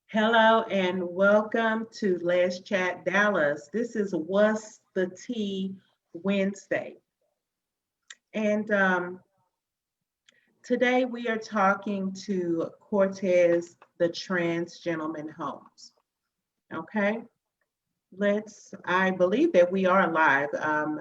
Hello and welcome to Let's Chat Dallas. This is What's the Tea Wednesday. And Today we are talking to Cortez, the trans gentleman Holmes. Okay, I believe that we are live. I'm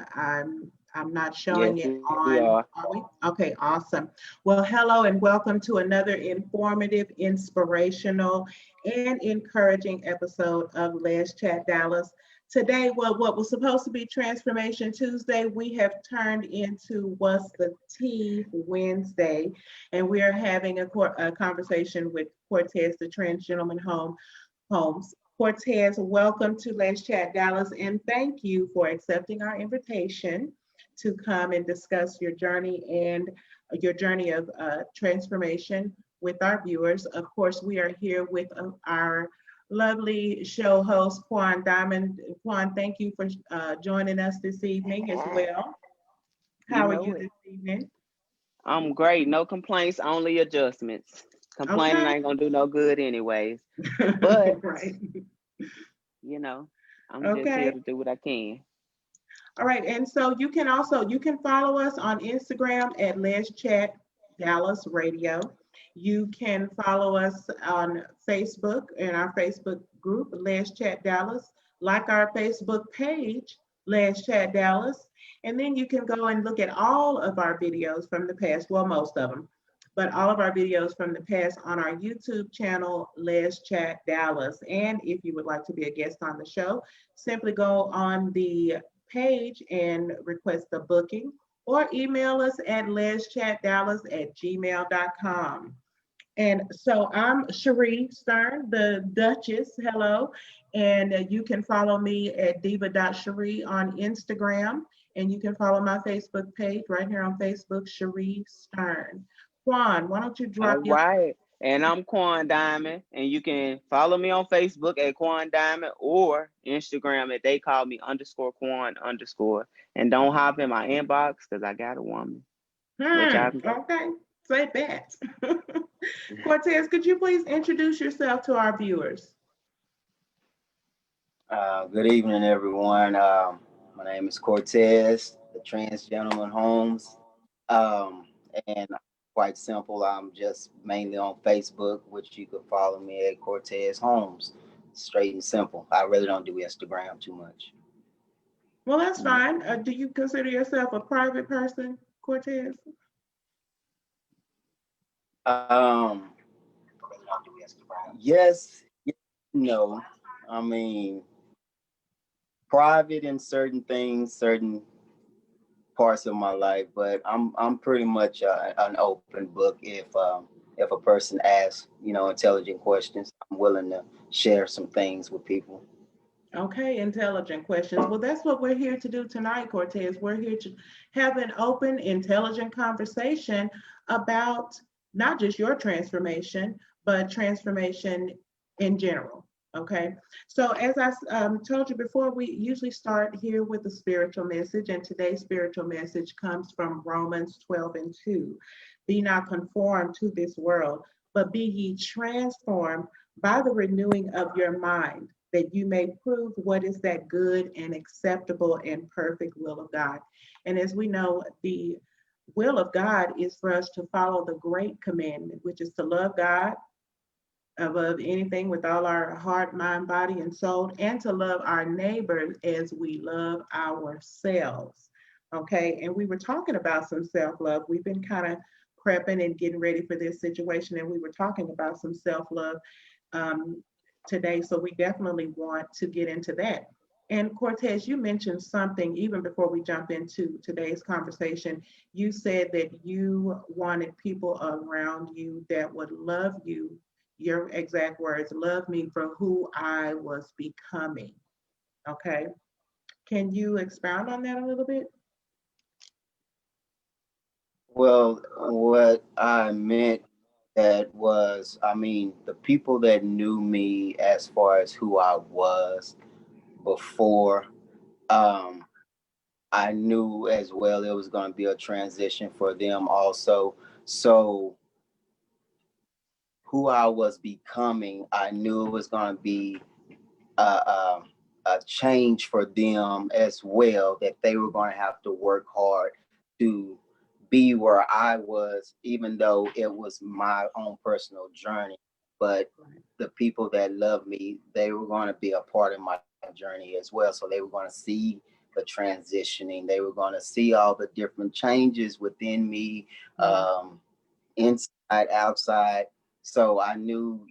not showing Yes, it we are. on, are we? Okay, awesome. Well, hello and welcome to another informative, inspirational, and encouraging episode of Let's Chat Dallas. Today, well, what was supposed to be Transformation Tuesday, we have turned into What's the Tea Wednesday, and we are having a conversation with Cortez, the trans gentleman Holmes. Cortez, welcome to Let's Chat Dallas, and thank you for accepting our invitation to come and discuss your journey and your journey of transformation with our viewers. Of course, we are here with our lovely show host, Quan Diamond. Quan, thank you for joining us this evening as well. You How are know you it. this evening? I'm great. No complaints, only adjustments. Complaining Okay. ain't gonna do no good anyways. But, Right. you know, I'm just here Okay. to do what I can. All right, and so you can follow us on Instagram at Let's Chat Dallas Radio. You can follow us on Facebook in our Facebook group, Let's Chat Dallas. Like our Facebook page, Let's Chat Dallas, and then you can go and look at all of our videos from the past. Well, most of them, but all of our videos from the past on our YouTube channel, Let's Chat Dallas. And if you would like to be a guest on the show, simply go on the page and request a booking or email us at leschatdallas@gmail.com. And so I'm Cherie Stern, the Duchess. Hello. And you can follow me at diva.cherie on Instagram. And you can follow my Facebook page right here on Facebook, Cherie Stern. Juan, why don't you All drop your. right. And I'm Quan Diamond, and you can follow me on Facebook at Quan Diamond or Instagram at they call me underscore Quan underscore. And don't hop in my inbox because I got a woman. What y'all can go? Okay. Say that. Cortez, could you please introduce yourself to our viewers? Good evening, everyone. My name is Cortez, the trans gentleman Holmes. Um, and quite simple, I'm just mainly on Facebook, which you could follow me at Cortez Holmes. Straight and simple. I really don't do Instagram too much. Well, that's fine. Okay. Do you consider yourself a private person, Cortez? Yes, no. I mean, private in certain things, certain parts of my life, but I'm pretty much an open book. If a person asks, intelligent questions, I'm willing to share some things with people. Okay, intelligent questions. Well, that's what we're here to do tonight, Cortez. We're here to have an open, intelligent conversation about not just your transformation, but transformation in general. Okay, so as I told you before, we usually start here with a spiritual message, and today's spiritual message comes from Romans 12 and 2. Be not conformed to this world, but be ye transformed by the renewing of your mind, that you may prove what is that good and acceptable and perfect will of God. And as we know, the will of God is for us to follow the great commandment, which is to love God above anything with all our heart, mind, body, and soul, and to love our neighbors as we love ourselves. Okay. And we were talking about some self love. We've been kind of prepping and getting ready for this situation, and we were talking about some self love um, today. So we definitely want to get into that. And Cortez, you mentioned something even before we jump into today's conversation. You said that you wanted people around you that would love you, your exact words, love me for who I was becoming. Okay. Can you expound on that a little bit? Well, what I meant that was, I mean, the people that knew me as far as who I was before, um, I knew as well it was going to be a transition for them also. So who I was becoming, I knew it was going to be a, a, a change for them as well, that they were going to have to work hard to be where I was, even though it was my own personal journey. But the people that love me, they were going to be a part of my journey as well. So they were going to see the transitioning. They were going to see all the different changes within me, inside, outside. So I knew,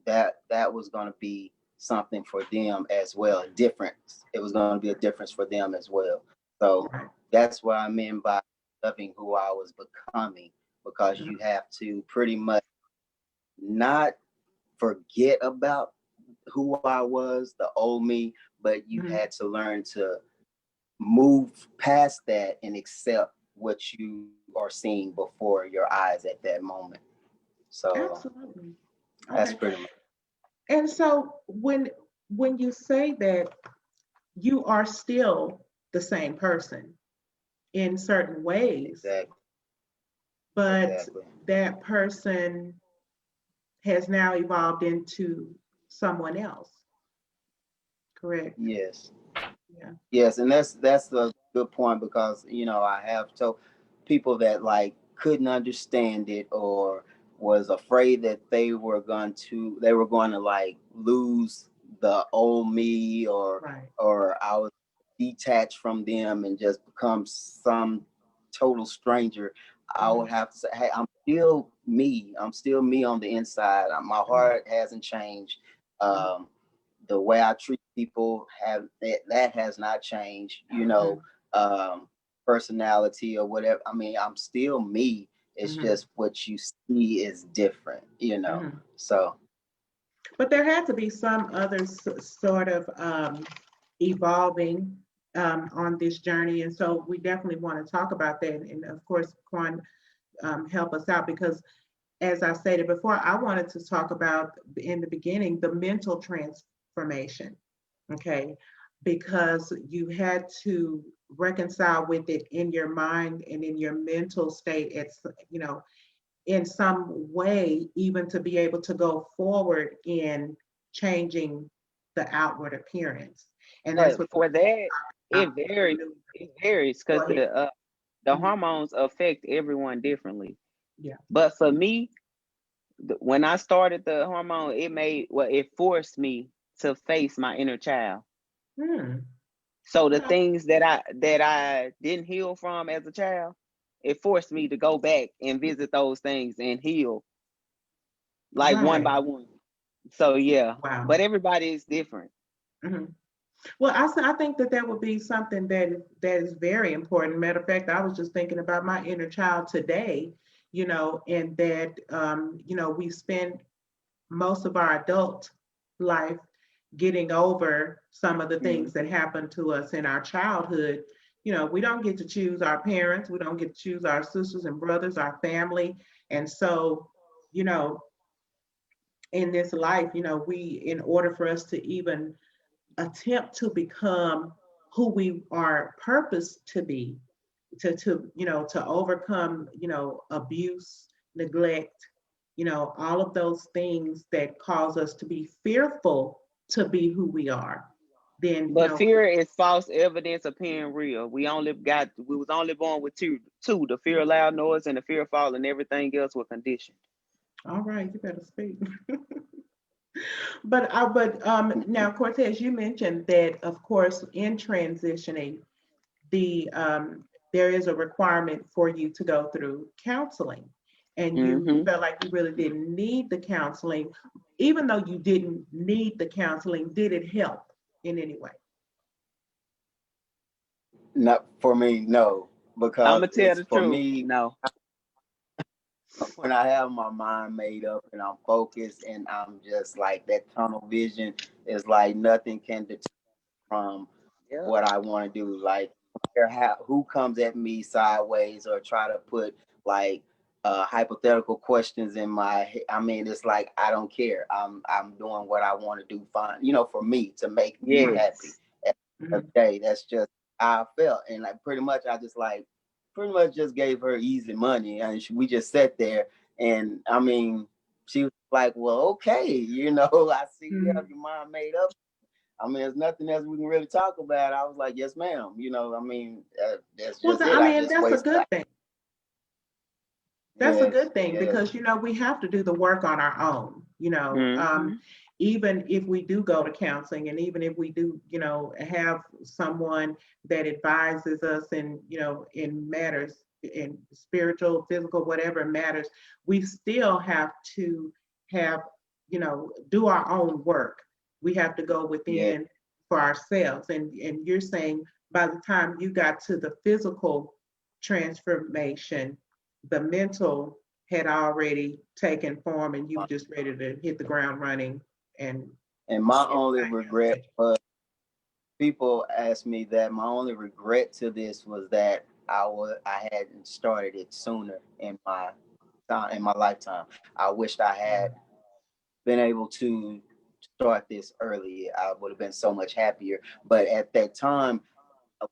that was going to be something for them as well. A difference. It was going to be a difference for them as well. So that's what I meant by loving who I was becoming, because you have to pretty much not forget about who I was, the old me, but you had to learn to move past that and accept what you are seeing before your eyes at that moment. So Absolutely. that's Okay. pretty much. And so when you say that you are still the same person in certain ways, Exactly. but Exactly. that person has now evolved into someone else, correct? Yes. Yeah. Yes, and that's a good point, because I have told people that like couldn't understand it, or was afraid that they were going to like lose the old me, or Right. I was detached from them and just become some total stranger. I would have to say, hey, I'm still me. I'm still me on the inside. My heart hasn't changed. Um, the way I treat people that has not changed, personality or whatever. I mean, I'm still me. It's just what you see is different. So But there had to be some other sort of evolving on this journey, and so we definitely want to talk about that. And of course, Quan, help us out, because as I stated before, I wanted to talk about in the beginning the mental transformation, okay? Because you had to reconcile with it in your mind and in your mental state. It's, in some way, even to be able to go forward in changing the outward appearance. And that's But what for that, I'm it varies. really. It varies Go because ahead. the Mhm. hormones affect everyone differently. Yeah. But for me, when I started the hormone, it forced me to face my inner child. Hmm. So the Okay. things that I didn't heal from as a child, it forced me to go back and visit those things and heal, like one Right. by one. So yeah, Wow. but everybody is different. Hmm. Well, I think that that would be something that is very important. Matter of fact, I was just thinking about my inner child today, and that we spend most of our adult life getting over some of the mhm. things that happened to us in our childhood. We don't get to choose our parents, we don't get to choose our sisters and brothers, our family. And so, you know, in this life, in order for us to even attempt to become who we are purposed to be, to overcome, abuse, neglect, all of those things that cause us to be fearful to be who we are, then, But fear is false evidence appearing real. We was only born with two, the fear of loud noise and the fear of falling. Everything else was conditioned. all right, you better speak. But now, Cortez, you mentioned that, of course, in transitioning, there is a requirement for you to go through counseling, and you Hmm. felt like you really didn't need the counseling. Even though you didn't need the counseling, did it help in any way? Not for me, no, I'm because gonna tell it's the for truth. me. No. When I have my mind made up and I'm focused and I'm just like that tunnel vision is like nothing can deter from Yeah. what I want to do. Like, who comes at me sideways or try to put like hypothetical questions in my head. I mean, it's like I don't care. I'm doing what I want to do. Fine, for me to make me happy. Yes. At the end of Mhm. the day, that's just how I felt, and like pretty much just gave her easy money, and we just sat there. And I mean, she was like, well, okay, you know, I see you Mhm. have your mind made up. I mean, there's nothing else we can really talk about. I was like, yes, ma'am. You know, I mean, that's Well, just it. I I mean, just that's a wasted. good thing. That's a Yes, good thing yes, because we have to do the work on our own. Mm-hmm. Even if we do go to counseling, and even if we do, have someone that advises us in in matters, in spiritual, physical, whatever matters, we still have to have do our own work. We have to go yes. within for ourselves. And you're saying by the time you got to the physical transformation, the mental had already taken form and you were just ready to hit the ground running and And my only everything else regret that was people ask me that my only regret to this was that I hadn't started it sooner in my time in my lifetime. I wished I had been able to start this early. I would have been so much happier. But at that time,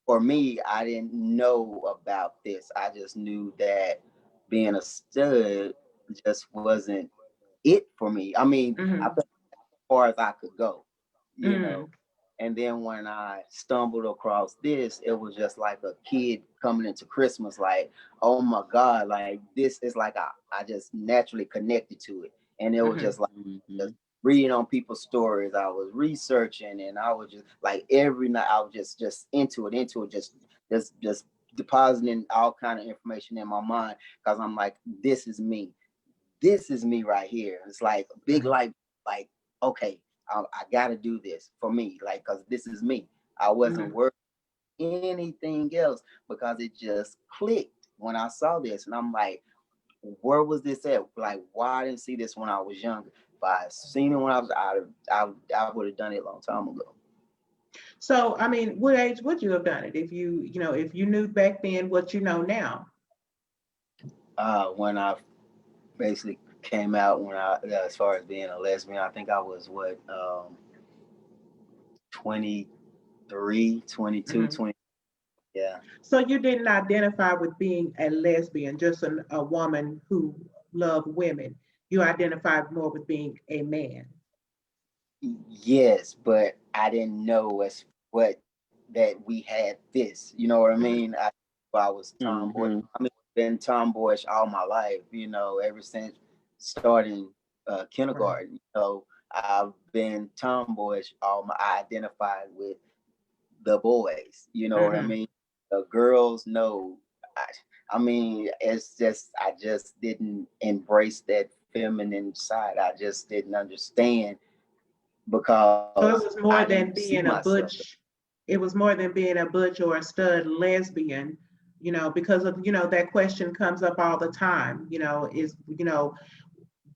for me, I didn't know about this. I just knew that being a stud just wasn't it for me. I mean, I mm-hmm. felt as far as I could go, you know. Mm. And then when I stumbled across this, it was just like a kid coming into Christmas, like, oh my God, like this is like I just naturally connected to it. And it was Mm-hmm. just like Mm-hmm. just reading on people's stories. I was researching and I was just like every night I was just into it, just depositing all kind of information in my mind because I'm like, this is me. This is me right here. It's like a big Right. light, like, okay, I got to do this for me, like, because this is me. I wasn't Mm-hmm. working anything else because it just clicked when I saw this. And I'm like, where was this at? Like, why I didn't see this when I was younger? If I had seen it when I was out, I would have done it a long time ago. So, I mean, what age would you have done it if if you knew back then what you know now? When I basically came out, when as far as being a lesbian, I think I was what, 23, 22, Mm-hmm. 20. Yeah. So you didn't identify with being a lesbian, just a woman who loved women. You identified more with being a man. Yes, but I didn't know as what that we had this. You know what I Mm-hmm. mean? I was tomboy. Mm-hmm. I mean, been tomboyish all my life. You know, ever since starting Right. kindergarten. You know, I've been tomboyish. I identified with the boys. You know what I Mm-hmm. mean? The girls know. I, I mean, it's just I just didn't embrace that feminine side. I just didn't understand because So it was I more didn't than see being a myself. butch. It was more than being a butch or a stud lesbian, because of, that question comes up all the time,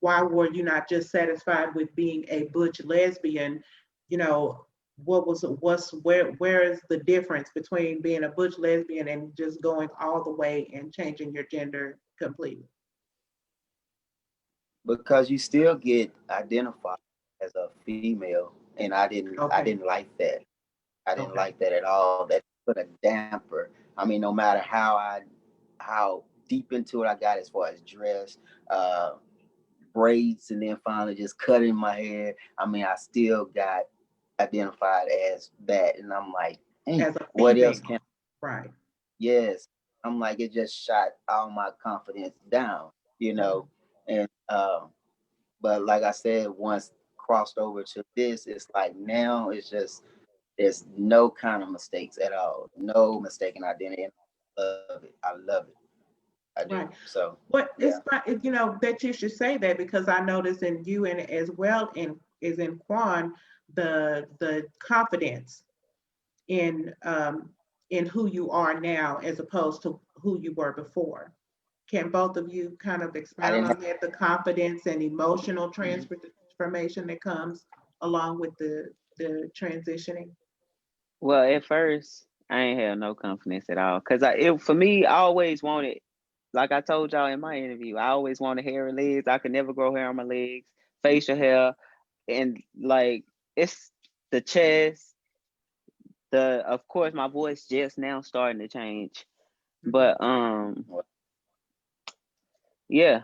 why were you not just satisfied with being a butch lesbian? You know, where is the difference between being a butch lesbian and just going all the way and changing your gender completely? Because you still get identified as a female, and I Okay. didn't like that. I didn't Okay. like that at all. That put a damper. I mean, no matter how deep into it I got as far as dress, uh, braids, and then finally just cutting my hair. I mean, I still got identified as that, and I'm like, As a what else can? female. Right. Yes, I'm like, it just shot all my confidence down, you know, Mhm. and but like I said, once crossed over to this, it's like now it's just there's no kind of mistakes at all, no mistaken identity. And I love it. I love it. I do. Right. So What yeah. it's that you should say that because I noticed in you and as well in Quan the confidence in who you are now as opposed to who you were before. Can both of you kind of I expound didn't have on that, the confidence and emotional transformation that comes along with the transitioning? Well, at first, I ain't had no confidence at all. Cause for me, I always wanted, like I told y'all in my interview, I always wanted hair and legs. I could never grow hair on my legs, facial hair, and like it's the chest. Of course, my voice just now starting to change, Mm-hmm. but yeah,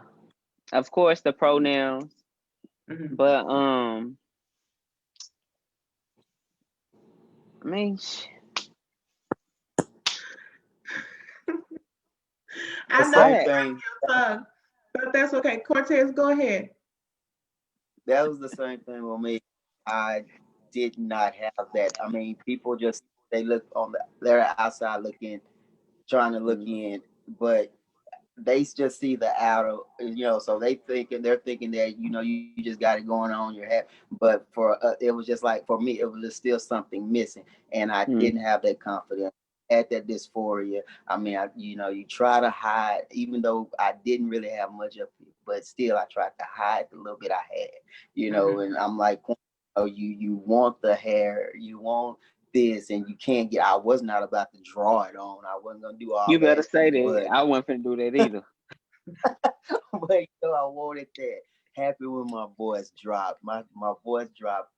of course the pronouns. Mhm. But I mean, The I know same you I thing. your son, but that's okay. Cortez, go ahead. That was the same thing with me. I did not have that. I mean, people just they look on they're outside looking, trying to look in, but they just see the outer, so they're thinking that you just got it going on your head, but for it was just like for me, it was just still something missing, and I mm, didn't have that confidence. At that dysphoria, I mean, you try to hide, even though I didn't really have much of it, but still, I tried to hide the little bit I had, Mhm. and I'm like, you want the hair, you want this, and you can't get. I was not about to draw it on. I wasn't gonna do all you better that, say that. but I wasn't finna do that either. but I wanted that. Happy when my voice dropped. My voice dropped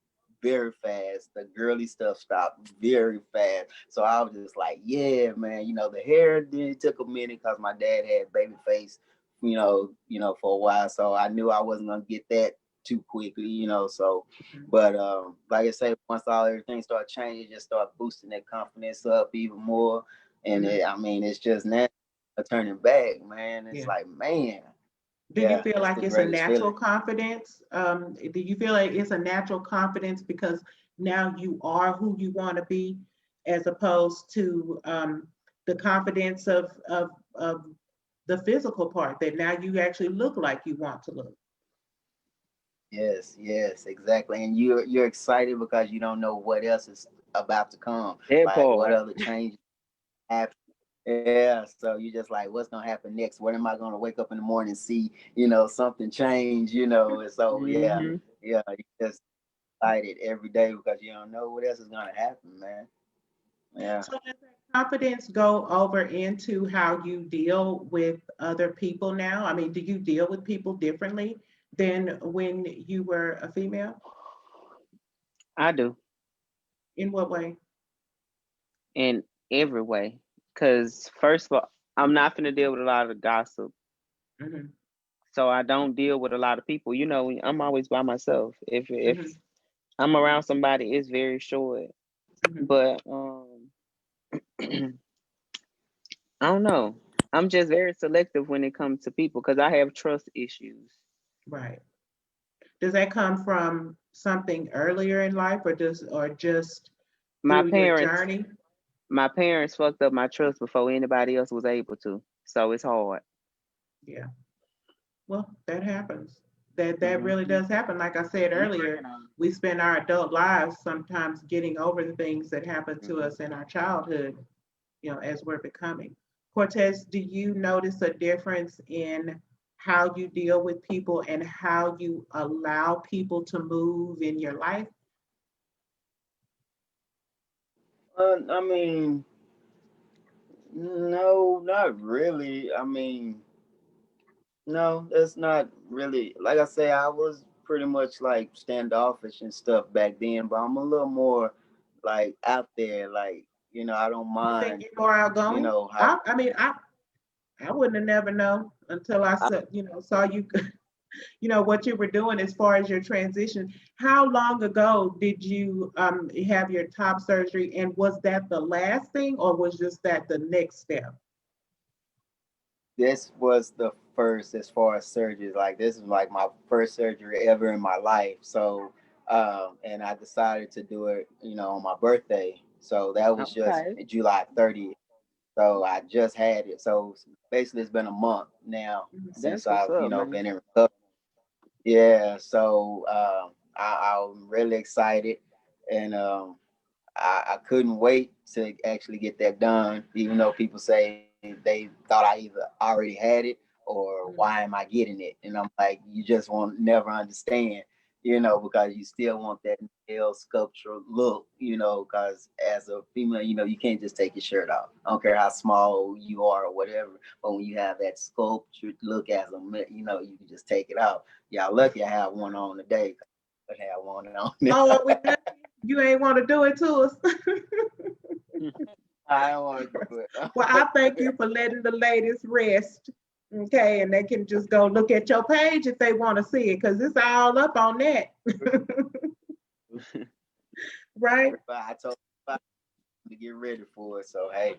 very fast. The girly stuff stopped very fast. So I was just like, yeah, man. The hair did took a minute because my dad had baby face, for a while. So I knew I wasn't gonna get that too quickly, So, but like I say, once everything started changing, just start boosting that confidence up even more. And Mhm. I mean, it's just now turning back, man. It's Yeah. like, man, Do you yeah, feel it's like the it's a greatest natural feeling. confidence? Do you feel like it's a natural confidence because now you are who you want to be, as opposed to the confidence of the physical part that now you actually look like you want to look? Yes, yes, exactly. And you're excited because you don't know what else is about to come. That Like what part. other changes happen. Yeah, so you just like, what's gonna happen next? What am I gonna wake up in the morning and see? Something change. And so yeah, Hmm. yeah, you just excited every day because you don't know what else is gonna happen, man. Yeah. So does that confidence go over into how you deal with other people now? I mean, do you deal with people differently than when you were a female? I do In what way? in every way. Cause first of all, I'm not finna deal with a lot of gossip. Hmm. So I don't deal with a lot of people. I'm always by myself. If Hmm. I'm around somebody, it's very short. Hmm. But I don't know. I'm just very selective when it comes to people because I have trust issues. Right. Does that come from something earlier in life, or just My through your parents, journey? my parents fucked up my trust before anybody else was able to. So it's hard. Yeah. Well, that happens. That really Hmm. does happen. Like I said We earlier, working on we spend our adult lives sometimes getting over the things that happened it. to Hmm. us in our childhood, as we're becoming. Cortez, do you notice a difference in how you deal with people and how you allow people to move in your life? I mean, no, not really. I mean, no, that's not really. Like I say, I was pretty much like standoffish and stuff back then, but I'm a little more like out there. Like, I don't You think mind, you're more outgoing? how I mean, I wouldn't have never known until I I, saw you, what you were doing as far as your transition. How long ago did you have your top surgery, and was that the last thing, or was just that the next step? this was the first as far as surgeries. Like, this is like my first surgery ever in my life. So, and I decided to do it, on my birthday. So that was just Okay. July 30th. So I just had it. So basically, it's been a month now Mhm. since That's what's I've, up, man. been in recovery. Yeah. So I'm really excited, and I couldn't wait to actually get that done, even though people say they thought I either already had it or why am I getting it? And I'm like, you just won't never understand, because you still want that male sculptural look, because as a female, you can't just take your shirt off. I don't care how small you are or whatever, but when you have that sculptured look as a man, you can just take it off. Y'all lucky I have one on today. I have one on. Oh, are we lucky? You ain't want to do it to us. I don't want to do it. Well, I thank you for letting the ladies rest. Okay, and they can just go look at your page if they want to see it, because it's all up on that. Right? But I told her to get ready for it. So hey,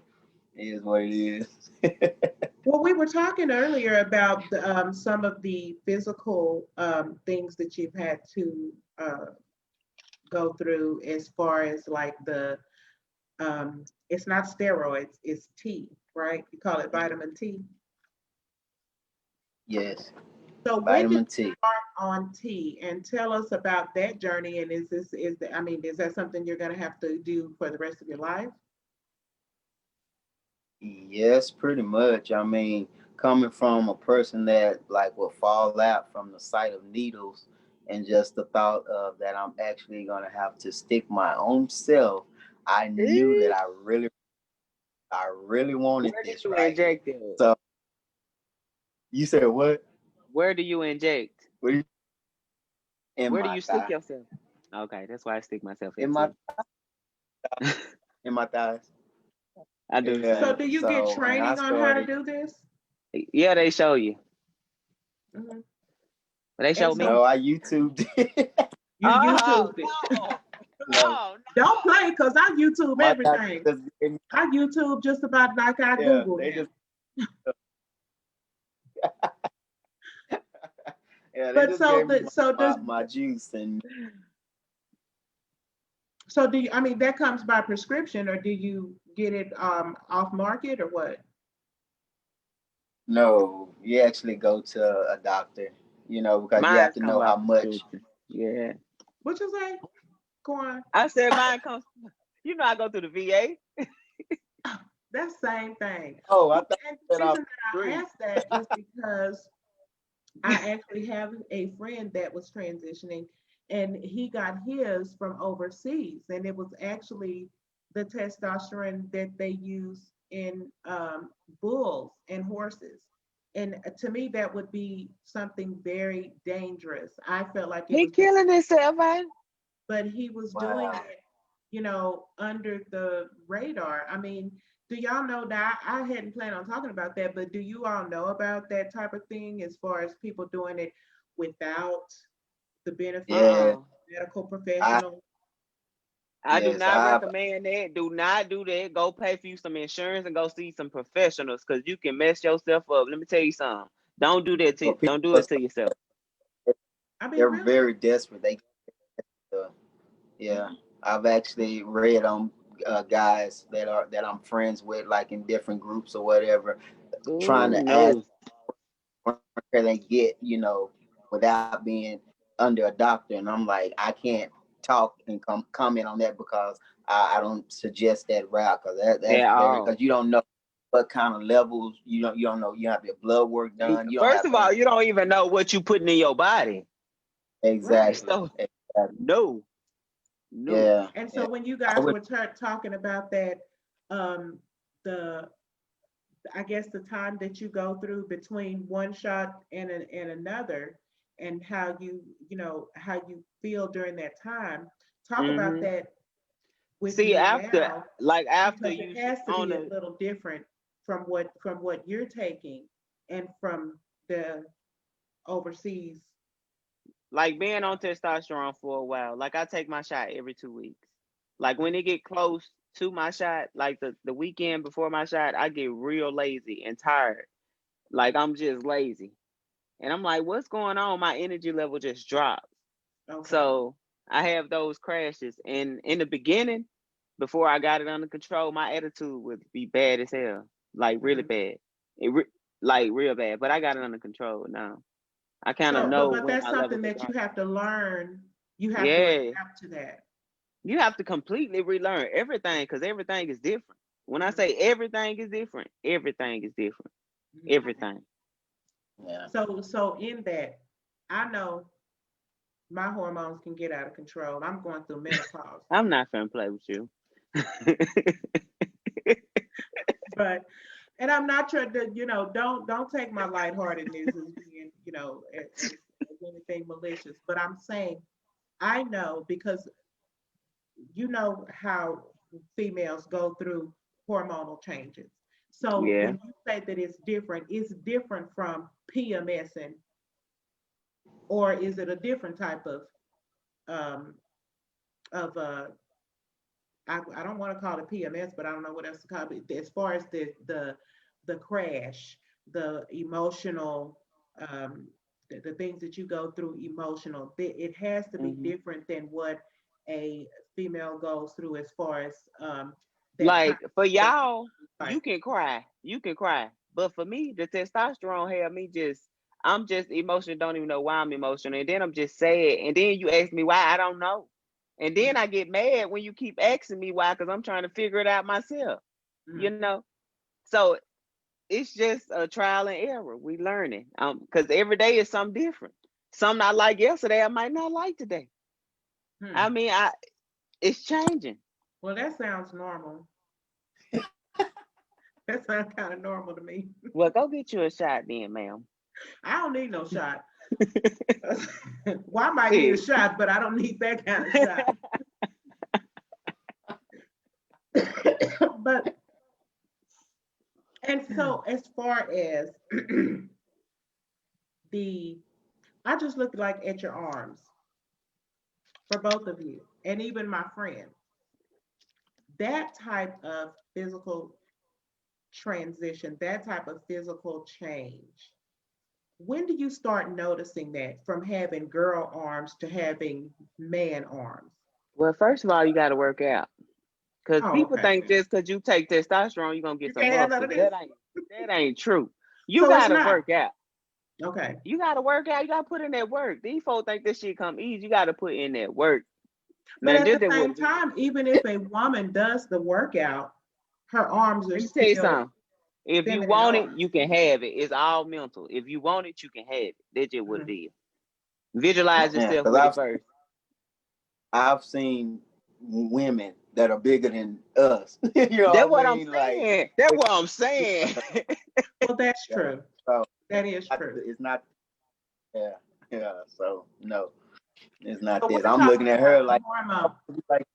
it is what it is. Well, we were talking earlier about some of the physical things that you've had to go through as far as like it's not steroids, it's T, right? You call it vitamin T. Yes, So when did vitamin you T. start on T? And tell us about that journey. And is that something you're going to have to do for the rest of your life? Yes, pretty much. I mean, coming from a person that like will fall out from the sight of needles and just the thought of that I'm actually gonna have to stick my own self, I knew that I really wanted Where do this, you right? inject it? So you said what? Where do you inject? What do you- in Where do my you stick thigh, yourself? Okay, that's why I stick myself in in my too. in my thighs. I do the Yeah. So same. do you get So and I training on how to started. do this? Yeah, they show you. Mhm. But they And showed so me. No, I YouTubed it. you Oh YouTubed it. no, No, no, Don't no. play, because I YouTube my doctor everything. just gave me, I YouTube just about like I yeah, Google they now. just yeah, they But just gave me so my juice and do you, I mean, that comes by prescription, or do you get it off market, or what? no, you actually go to a doctor, because you have Mine's to come know by how much. prescription. Yeah. What you say? Go on. I said mine comes. You know I go through the VA. That same thing. Oh, I Well, thought and that the I was reason that I free. asked that is because I actually have a friend that was transitioning, and he got his from overseas, and it was actually the testosterone that they use in bulls and horses. And to me, that would be something very dangerous. I felt like it He was, killing himself, man. but he was doing Wow. it, under the radar. I mean, do y'all know that I hadn't planned on talking about that, but do you all know about that type of thing as far as people doing it without the benefit of Yeah, Uh-uh. medical I professional? I do yes, not I've recommend that. Do not do that. Go pay for you some insurance and go see some professionals because you can mess yourself up. Let me tell you something. Don't do that for to people don't do it to yourself. I mean, they're really? very desperate. Uh, yeah, Mhm. I've actually read on guys that I'm friends with, like in different groups or whatever, trying Ooh, to ask no. where they get, without being under a doctor. And I'm like, I can't talk and comment on that because I don't suggest that route because that's At very all. because you don't know what kind of levels you don't know you have your blood work done. You don't First have of all, any you don't even know what you putting in your body. Right. exactly. So Exactly. no, no. Yeah. And Yeah. so when you I guys would were talking about that, um, the I guess the time that you go through between one shot and another, and how how you feel during that time. Talk about Hmm. that with See, you after now, after because it you has to on be a the little different from what you're taking and from the overseas. like being on testosterone for a while, like I take my shot every 2 weeks. Like when it get close to my shot, like the weekend before my shot, I get real lazy and tired. Like I'm just lazy. And I'm like, what's going on? My energy level just drops. Okay. So I have those crashes. And in the beginning, before I got it under control, my attitude would be bad as hell. Like really Mhm. bad. Like real bad. But I got it under control now. I kind of So, but know but when that's my levels something are that you dropping. have to learn. You have to Yeah. adapt to that. You have to completely relearn everything because everything is different. When I Mhm. say everything is different, everything is different. Mhm. Everything. yeah. So in that, I know my hormones can get out of control. I'm going through menopause, I'm not finna play with you. but and I'm not trying to, don't take my lightheartedness as being, as anything malicious. But I'm saying I know because you know how females go through hormonal changes. So Yeah. when you say that it's different from PMSing, or is it a different type um, of I don't want to call it PMS, but I don't know what else to call it. As far as the crash, the emotional, the things that you go through emotional, it has to be Hmm. different than what a female goes through as far as that time. Like for y'all, Like, you can cry. But for me, the testosterone had me I'm just emotional, don't even know why I'm emotional. And then I'm just sad. And then you ask me why, I don't know. And then I get mad when you keep asking me why, because I'm trying to figure it out myself, you mm, know? So it's just a trial and error. We learning. Because every day is something different. Something I like yesterday, I might not like today. hmm. I mean, it's changing. Well, that sounds normal. That sounds kind of normal to me. Well, go get you a shot then, ma'am. I don't need no shot. Well, I might need a Shit. shot, but I don't need that kind of shot. But and so as far as the I just looked like at your arms for both of you and even my friend. That type of physical transition, that type of physical change. When do you start noticing that from having girl arms to having man arms? Well, first of all, you got to work out. Because Oh, people okay. think just because you take testosterone, you're going to You get some can't have none muscle. of this. That ain't true. You So got it's to not. work out. Okay. You got to work out. You got to put in that work. These folks think this shit come easy. You got to put in that work. But Man, at this the is what same it is. time, even if a woman does the workout, her arms are Let me tell you still something. If you feminine want it, arms. you can have it. It's all mental. If you want it, you can have it. That's just what Mhm. it is. Visualize Okay. Yeah, yourself because with it first. I've seen women that are bigger than us. You know That's what I what I'm mean? Like, saying. That's what I'm saying. Well, that's yeah. true. So That is true. it's not. Yeah, yeah. So no, it's not But this. we're I'm talking looking at about her the like, hormone. like,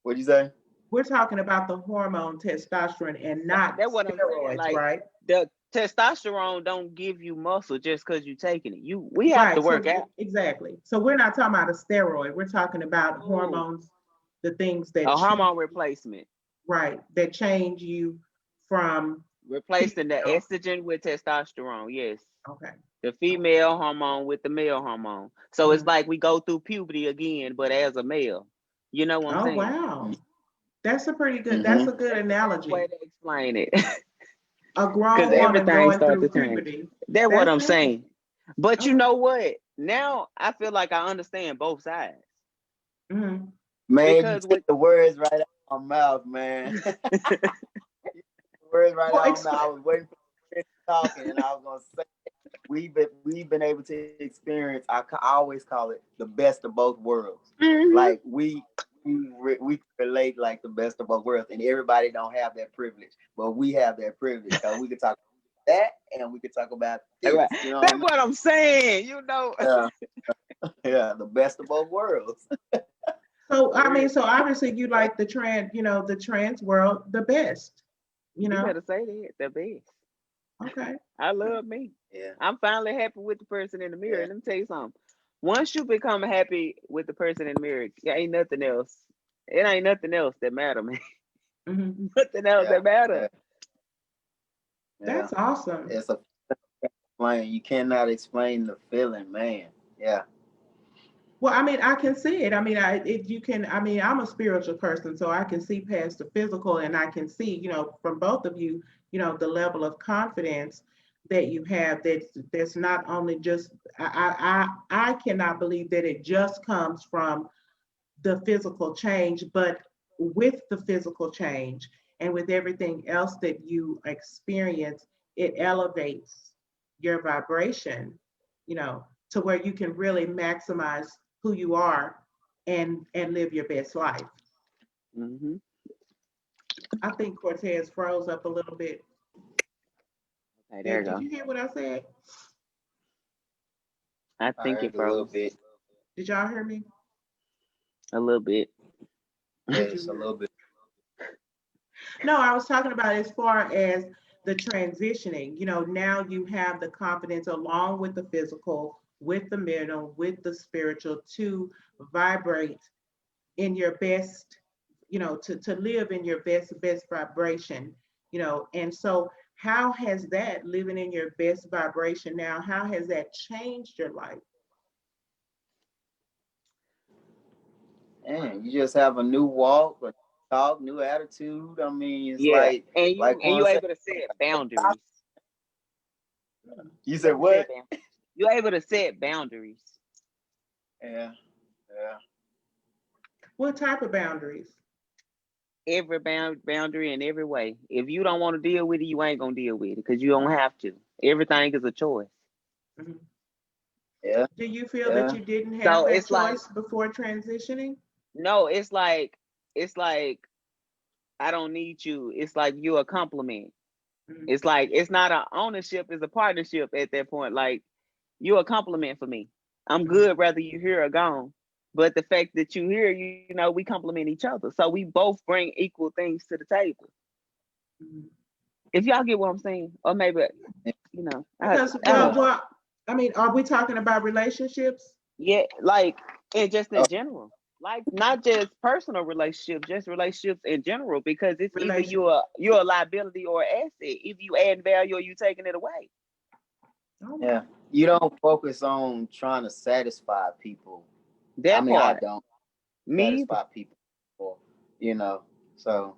what'd you say? We're talking about the hormone testosterone and not That's what I'm saying. steroids, Like right? the testosterone don't give you muscle just because you're taking it. We have to Right. work So out. exactly. So we're not talking about a steroid. We're talking about Ooh, hormones, the things that a change, hormone replacement. right, that change you from Replacing the female. estrogen with testosterone. Yes. Okay. The female hormone with the male hormone. So it's Mhm. like we go through puberty again, but as a male. You know what I'm Oh saying? wow. That's a pretty good. That's Mm-hmm. a good That's the best way analogy. to explain it. A Because grown woman everything going starts through to change. puberty. That's what That's I'm it. saying. But you Okay. know what? Now I feel like I understand both sides. Hmm. Man, you Because took with the words right out of my mouth, man. Words right Well, out of my mouth. I explain. was waiting for you to talking, and I was gonna say we've been able to experience. I always call it the best of both worlds. Mhm. Like we relate like the best of both worlds, and everybody don't have that privilege, but we have that privilege because we can talk that and we can talk about Right. this. You know what I That's mean? what I'm saying. You know, Yeah, yeah, the best of both worlds. So for I mean, real. so obviously you like the trans, the trans world the best, you You know? better say that. The best. Okay. I love me. Yeah, I'm finally happy with the person in the mirror. yeah, And let me tell you something. Once you become happy with the person in the mirror, it ain't nothing else. It ain't nothing else that matter, man. Hmm. Nothing else yeah, that matter. yeah, yeah. That's awesome. It's a explain. You cannot explain the feeling, man. Yeah. Well, I mean, I can see it. I mean, you can. I mean, I'm a spiritual person, so I can see past the physical, and I can see, from both of you, the level of confidence that you have. That's not only just. I cannot believe that it just comes from the physical change, but with the physical change and with everything else that you experience, it elevates your vibration, to where you can really maximize who you are and live your best life. Hmm. I think Cortez froze up a little bit. Okay, there you Did go. you hear what I said? I I think it heard a little froze bit. Did y'all hear me? a little bit. Did Yeah, you just a hear? little bit. No, I was talking about as far as the transitioning. Now you have the confidence along with the physical, with the mental, with the spiritual to vibrate in your best, to live in your best vibration, and so how has that living in your best vibration now, how has that changed your life? And you just have a new walk, a talk, new attitude. I mean, it's Yeah, like and Quan you said. able to set boundaries. You You said able to set what? boundaries. You're able to set boundaries. Yeah, yeah. What type of boundaries? Every boundary in every way. If you don't want to deal with it, you ain't gonna deal with it because you don't have to. Everything is a choice. Mhm. Yeah, Do you feel that yeah. you didn't have So that it's like choice before transitioning? no, it's like I don't need you. It's like you're a compliment. Mhm. It's like it's not a ownership, it's a partnership at that point. Like you're a compliment for me. I'm Mhm. good whether you here or gone. But the fact that you here, we complement each other. So we both bring equal things to the table. Mhm. If y'all get what I'm saying, or maybe Because, I well, don't Yeah. know. well, I mean, are we talking about relationships? Yeah, like and just Oh, in general, like not just personal relationships, just relationships in general. Because it's either Relation. you're a liability or an asset. If you add value or you taking it away. Oh, yeah. You don't focus on trying to satisfy people. I That mean, I part, don't me either. satisfy people, or, you know. So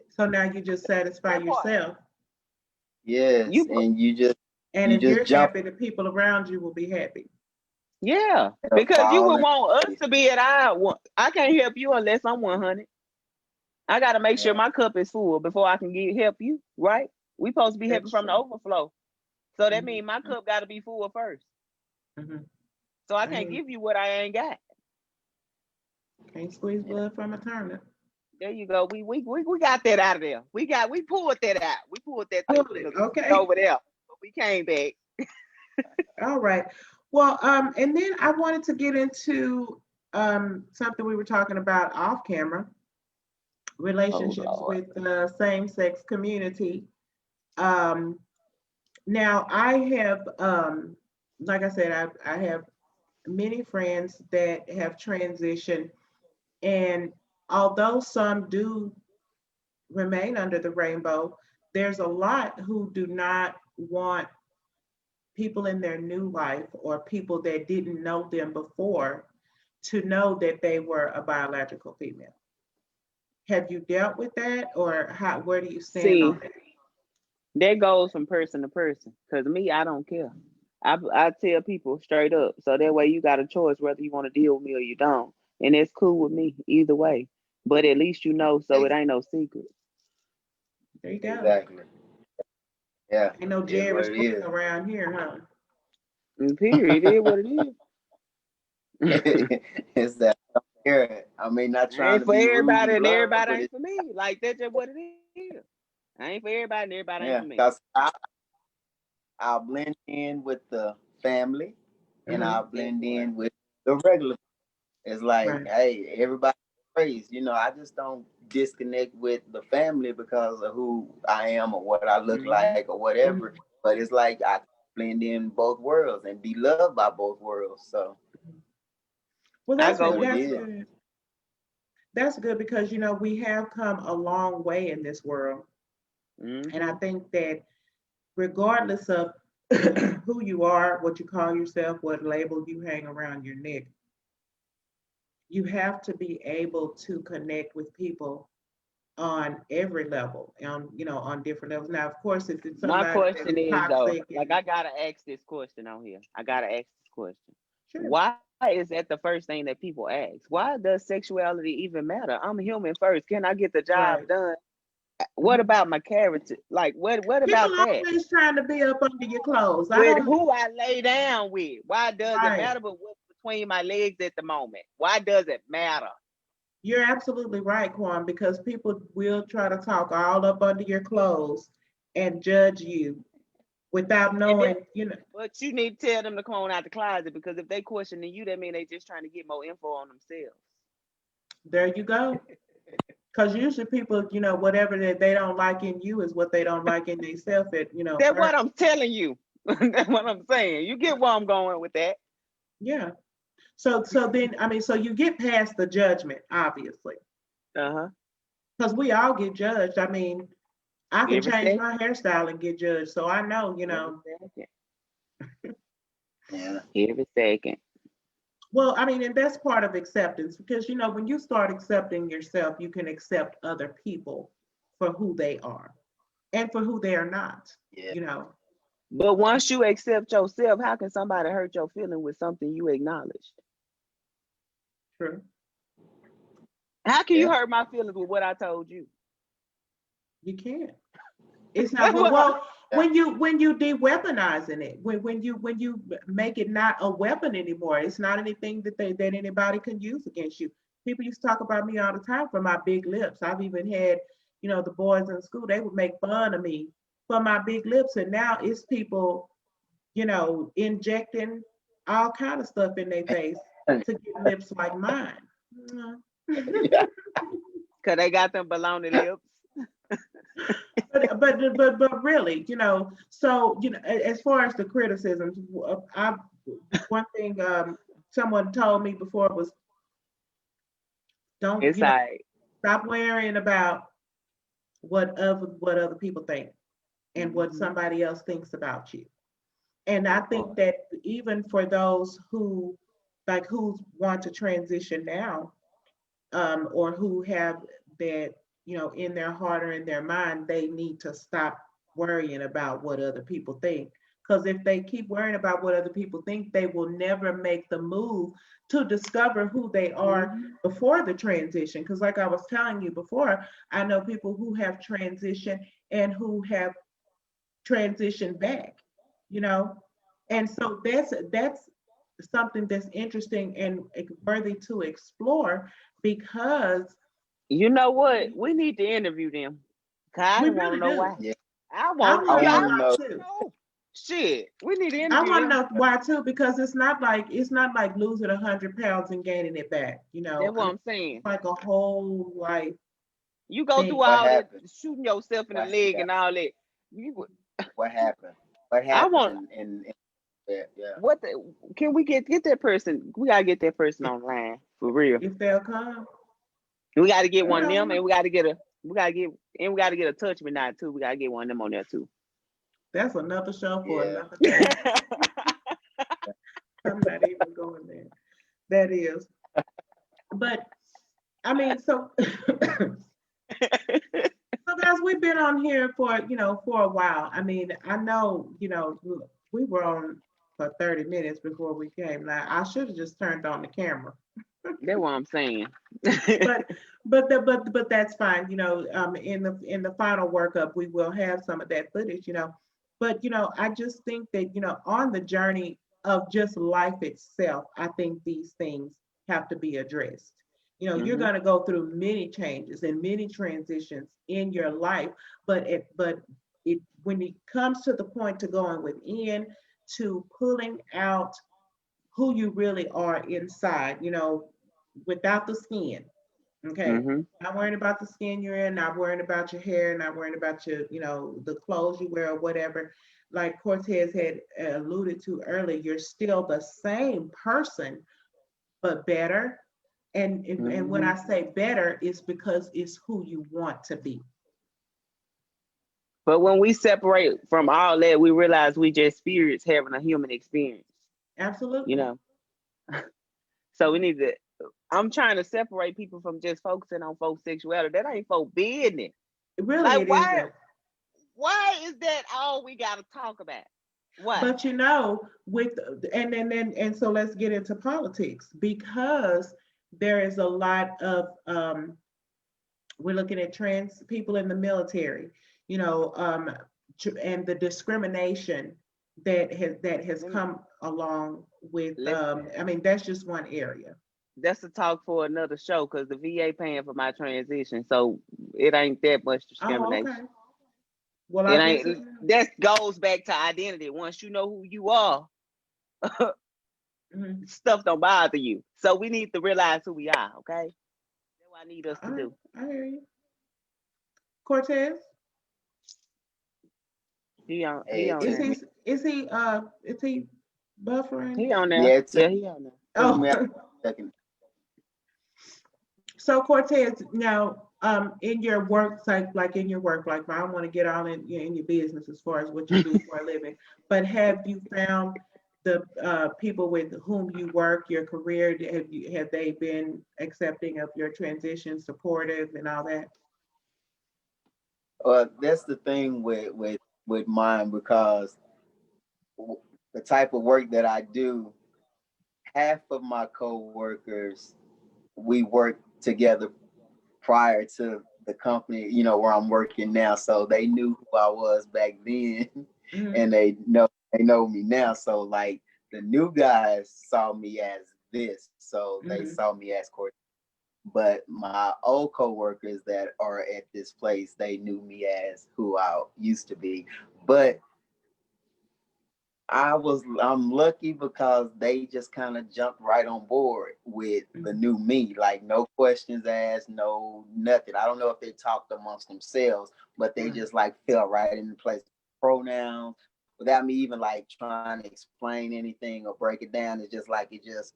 so now you just satisfy That part. yourself. yes, You and And you if just you're jump happy, the people around you will be happy. Yeah, up because you all would in. want us to be at our one. I can't help you unless I'm 100. I got to make sure Yeah, my cup is full before I can help you, right? We supposed to be helping That's from the true. overflow. So that Hmm. means my cup got to be full first. Hmm. So I I can't hear give you what I ain't got. can't squeeze yeah, blood from a turnip. There you go. We got that out of there. We pulled that out. We pulled that through Pull it, because we went okay. over there, but we came back. All right. Well, and then I wanted to get into something we were talking about off camera, Oh relationships Lord. with the same-sex community. Um, Now, I have, like I said, I have many friends that have transitioned, and although some do remain under the rainbow, there's a lot who do not want people in their new life or people that didn't know them before to know that they were a biological female. Have you dealt with that, or where do you stand on See, that? that goes from person to person. Cause me, I don't care. I tell people straight up. So that way you got a choice whether you want to deal with me or you don't. And it's cool with me either way. But at least you know so it ex- ain't no secret. There you go. exactly. Yeah, Ain't no is Jerry what it Springer is. around here, huh? And period. It is what it is. It's that here. I mean, not I trying ain't to for be rude everybody and and blunt, everybody but ain't for me. Like that's just what it is. I ain't for everybody and everybody ain't yeah, for me. because I'll blend in with the family and Hmm. I'll That blend part. in with the regular. It's like, Right. hey, everybody praise. I just don't disconnect with the family because of who I am or what I look Hmm. like or whatever. Hmm. But it's like I blend in both worlds and be loved by both worlds. So Well, I it's go what it with the that's is. flow. good. That's good because we have come a long way in this world, and I Hmm. think that regardless of who you are, what you call yourself, what label you hang around your neck, you have to be able to connect with people on every level, on different levels. Now, of course, if it's My somebody question that's is though, toxic like and I gotta ask this question on here. I gotta ask this question. sure, Why is that the first thing that people ask? Why does sexuality even matter? I'm human first. Can I get the job right. done? What Mhm. about my character? Like what People about that? always trying to be up under your clothes. I With don't. who I lay down with. Why does it Right. matter? But what's between my legs at the moment? Why does it matter? You're absolutely right, Quan, because people will try to talk all up under your clothes and judge you without And then, knowing. but you need to tell them to clone out the closet because if they questioning you, that mean they just trying to get more info on themselves. There you go. Because usually people, whatever that they don't like in you is what they don't like in themselves. That's what I'm telling you. That's what I'm saying. You get where I'm going with that. Yeah. So then, so you get past the judgment, obviously. Because we all get judged. I can Every change second. my hairstyle and get judged. So I know, Yeah. Every second. Well, and that's part of acceptance because, when you start accepting yourself, you can accept other people for who they are and for who they are not, Yeah. But once you accept yourself, how can somebody hurt your feeling with something you acknowledged? True. How can you hurt my feelings with what I told you? You can't. It's not well when you de-weaponizing it, when you make it not a weapon anymore, it's not anything that anybody can use against you. People used to talk about me all the time for my big lips. I've even had, the boys in school, they would make fun of me for my big lips, and now it's people, injecting all kind of stuff in their face to get lips like mine. Cause they got them baloney lips. but really, so as far as the criticisms, one thing someone told me before was don't stop worrying about what other people think and what somebody else thinks about you. And I think that even for those who want to transition now, or who have that, in their heart or in their mind, they need to stop worrying about what other people think. Because if they keep worrying about what other people think, they will never make the move to discover who they are before the transition. Because like I was telling you before, I know people who have transitioned and who have transitioned back, and so that's something that's interesting and worthy to explore because you know what? We need to interview them. I we don't want really to know do. why. Yeah. I I want want to wanna know know. too. Shit, we need to I interview want to them. know why too, because it's not like losing 100 pounds and gaining it back. That's what I'm saying. It's like a whole life You go thing. through What all that happened? shooting yourself in the leg and all that. What happened? What I want happened in that? Yeah. what can we get that person? We gotta get that person online for real. If they'll come, We gotta get one of them, and we gotta get a touch me now too. We gotta get one of them on there too. that's another show for Yeah. another day. I'm not even going there. That is, but so. So guys, we've been on here for a while. I know we were on for 30 minutes before we came. Now I should have just turned on the camera. That's what I'm saying. but that's fine. In the final workup, we will have some of that footage. But I just think that on the journey of just life itself, I think these things have to be addressed. You're going to go through many changes and many transitions in your life, but when it comes to the point to going within, to pulling out who you really are inside, without the skin. Okay. Not worrying about the skin you're in, not worrying about your hair, not worrying about your, the clothes you wear or whatever. Like Cortez had alluded to earlier, you're still the same person, but better. And when I say better, it's because it's who you want to be. But when we separate from all that, we realize we just spirits having a human experience. Absolutely. So we need to. I'm trying to separate people from just focusing on folks' sexuality. That ain't folk business. Really, like, it why? isn't. Why is that all we got to talk about? Why? But and so let's get into politics, because there is a lot of we're looking at trans people in the military, and the discrimination that has come along with. That's just one area. That's a talk for another show, because the VA paying for my transition, so it ain't that much discrimination. Oh, okay. Well, it ain't. That goes back to identity. Once you know who you are, stuff don't bother you. So we need to realize who we are. Okay. I need us to I, do. I hear you. Cortez, He Hey, on is there. took he me, is he buffering? He on there. yeah, Yeah, he on there. took me out Oh, a second. so Cortez, now, in your work, like in your work, like I don't want to get all in, in your business as far as what you do for a living, but have you found the people with whom you work, your career, have they been accepting of your transition, supportive, and all that? That's the thing with mine because the type of work that I do, half of my coworkers, we worked together prior to the company, where I'm working now. So they knew who I was back then, Hmm. and they know me now. So like the new guys saw me as this, so they Hmm. saw me as Cortez. But my old coworkers that are at this place, they knew me as who I used to be. But I'm lucky because they just kind of jumped right on board with the Hmm. new me. Like no questions asked, no nothing. I don't know if they talked amongst themselves, but they Right. just like fell right into place. Pronouns without me even like trying to explain anything or break it down. It's just like it just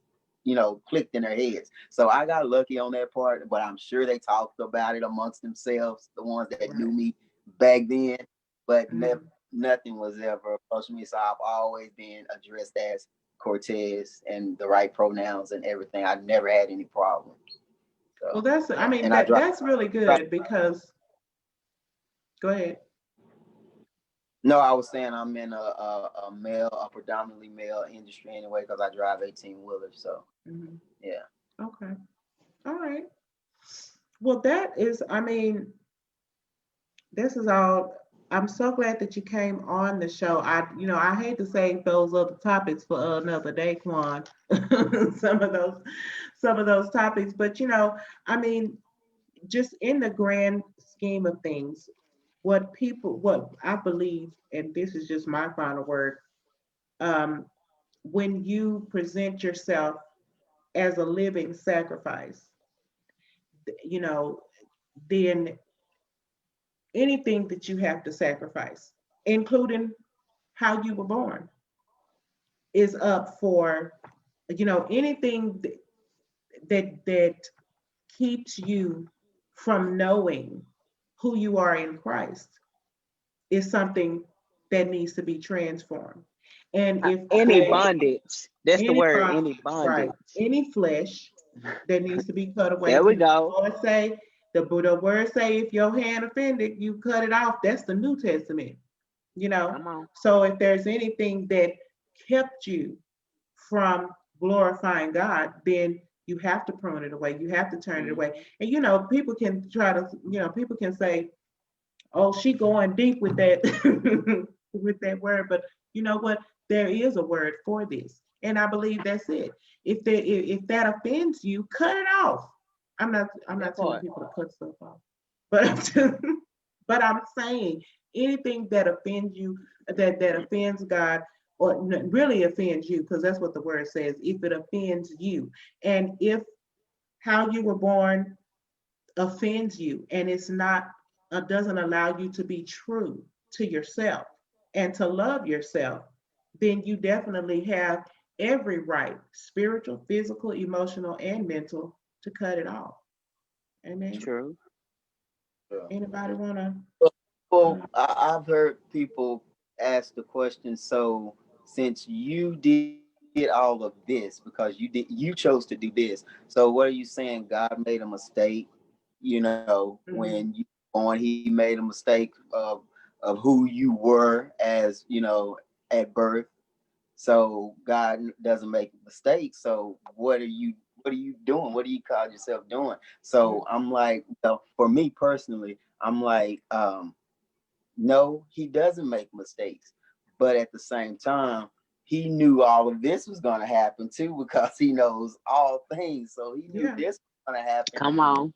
clicked in their heads. So I got lucky on that part, but I'm sure they talked about it amongst themselves, the ones that knew Right. me back then, but never Hmm. nothing was ever approached me. So I've always been addressed as Cortez and the right pronouns and everything. I never had any problems. Well, So that's, I yeah, mean, and I that's really drive. good because, go ahead. No, I was saying I'm in a predominantly male industry anyway because I drive 18 wheelers. So Hmm. yeah. Okay. All right. Well, that is, I mean, this is all. I'm so glad that you came on the show. I hate to save those other topics for another day, Quan. some of those, some of those topics, but I mean, just in the grand scheme of things, what I believe, and this is just my final word, um, when you present yourself as a living sacrifice, you know, then anything that you have to sacrifice, including how you were born, is up for, anything that keeps you from knowing who you are in Christ is something that needs to be transformed. And if Any any bondage. That's the any word. bond, Any right, bondage. any flesh that needs to be cut away, There we because the go. Lord say, the word say, if your hand offended, you cut it off. That's the New Testament. you know. Come on. So if there's anything that kept you from glorifying God, then you have to prune it away. You have to turn it away. Mm-hmm. And people can try to, people can say, "Oh, she going deep with that with that word," but you know what? There is a word for this, and I believe that's it. If that offends you, cut it off. I'm not That telling part. people to cut stuff off, but but I'm saying anything that offends you, that offends God, or really offends you, because that's what the word says. If it offends you, and if how you were born offends you, and it's not doesn't allow you to be true to yourself and to love yourself, then you definitely have every right, spiritual, physical, emotional, and mental, to cut it off. Amen. True. Yeah. Anybody wanna? Well, I've heard people ask the question. So, since you did all of this because you chose to do this, so what are you saying? God made a mistake, when you Mhm. were born, He made a mistake of who you were as at birth. So God doesn't make mistakes. So what are you doing? What do you call yourself doing? So I'm like, for me personally, I'm like, no, he doesn't make mistakes. But at the same time, he knew all of this was going to happen too because he knows all things. So he knew Yeah. this was going to happen. Come on.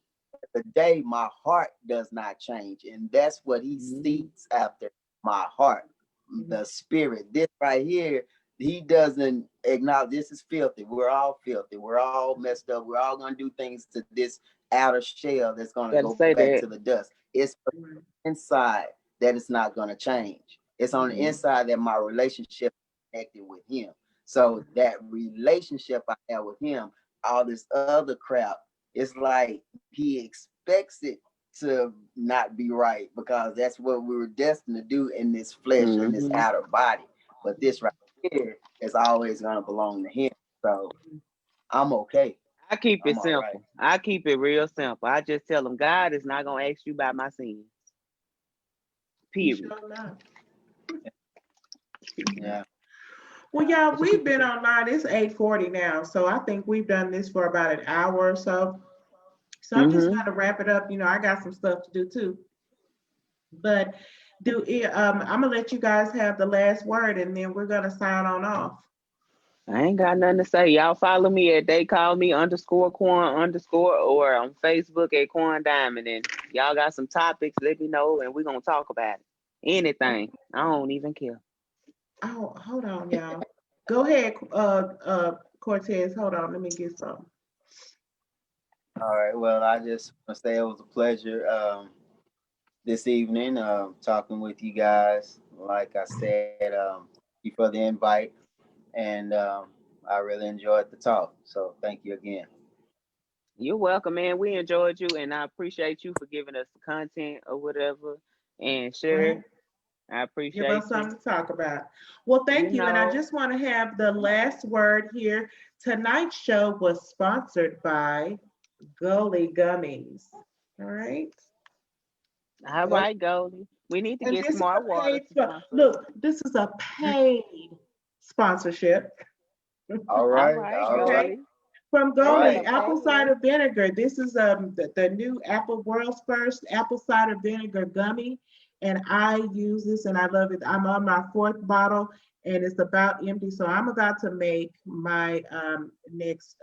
The day my heart does not change. And that's what he Mm-hmm. seeks after, my heart, Mhm. the spirit. This right here, he doesn't acknowledge this is filthy. We're all filthy. We're all messed up. We're all gonna do things to this outer shell that's gonna Gotta go say back that. to the dust. It's Right. inside that it's not gonna change. It's on the Mhm. inside that my relationship is connected with him. So that relationship I have with him, all this other crap, it's like he expects it to not be right because that's what we were destined to do in this flesh, in this Mm-hmm. outer body. But this right here is always gonna belong to him. So I'm okay. I keep it I'm all right. simple. I keep it real simple. I just tell them God is not gonna ask you about my sins. He Period. sure not. Yeah. Well, y'all, we've been online. It's 8:40 now, so I think we've done this for about an hour or so. So I'm just Mm-hmm. gonna wrap it up. I got some stuff to do too. But I'm gonna let you guys have the last word, and then we're gonna sign on off. I ain't got nothing to say. Y'all follow me at they call me underscore Quan underscore or on Facebook at Quan Diamond. And y'all got some topics, let me know and we're gonna talk about it. Anything. I don't even care. Oh, hold on, y'all. Go ahead, Cortez. Hold on, let me get some. All right. Well, I just want to say it was a pleasure this evening talking with you guys. Like I said, thank you for the invite, and I really enjoyed the talk. So thank you again. You're welcome, man. We enjoyed you and I appreciate you for giving us the content or whatever. And Right? sure, I Give appreciate us you. something to talk about. Well, You thank you. And I know, just want to have the last word here. Tonight's show was sponsored by Gully Gummies. All right. all right, Goldie. We need to And get this is Smart a Water paid to spot. sponsor us. Look, this is a paid sponsorship. All All right. right, All right. Okay. Goldie. From They Goli, better Right. apple pay us. cider vinegar. This is the new Apple world's first apple cider vinegar gummy, and I use this and I love it. I'm on my fourth bottle, and it's about empty. So I'm about to make my next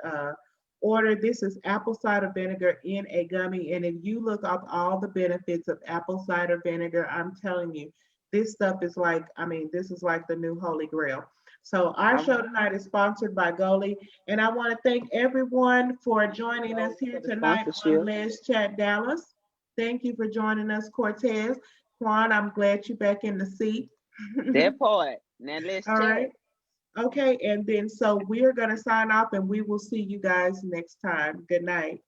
order. This is apple cider vinegar in a gummy, and if you look up all the benefits of apple cider vinegar, I'm telling you, this stuff is like, I mean, this is like the new holy grail. So our All show right. tonight is sponsored by Goli. And I want to thank everyone for Thank you, joining us Goldie, here for the tonight on sponsorship. Let's Chat Dallas. Thank you for joining us, Cortez. Juan, I'm glad you're back in the seat. That part. Now let's All chat. right. Okay. And then so we're going to sign off and we will see you guys next time. Good night.